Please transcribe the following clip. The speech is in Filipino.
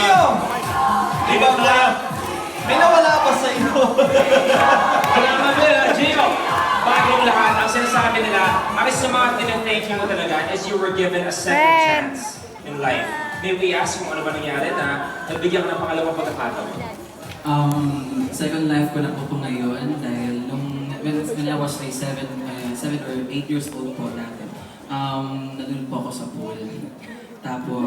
Gio! Rebound lang. May nawala pa sa iyo. Salamat nila, Gio! Bagong lahat, ang sinasabi nila, ang sa mga tinathank you mo talaga is you were given a second chance in life. May we ask kung ano ba nangyari na nabigyan ka ng pangalawang pagkakataon? Second life ko na po ngayon dahil when I was like 7 or 8 years old po natin, nandun po ako sa pool. Tapos,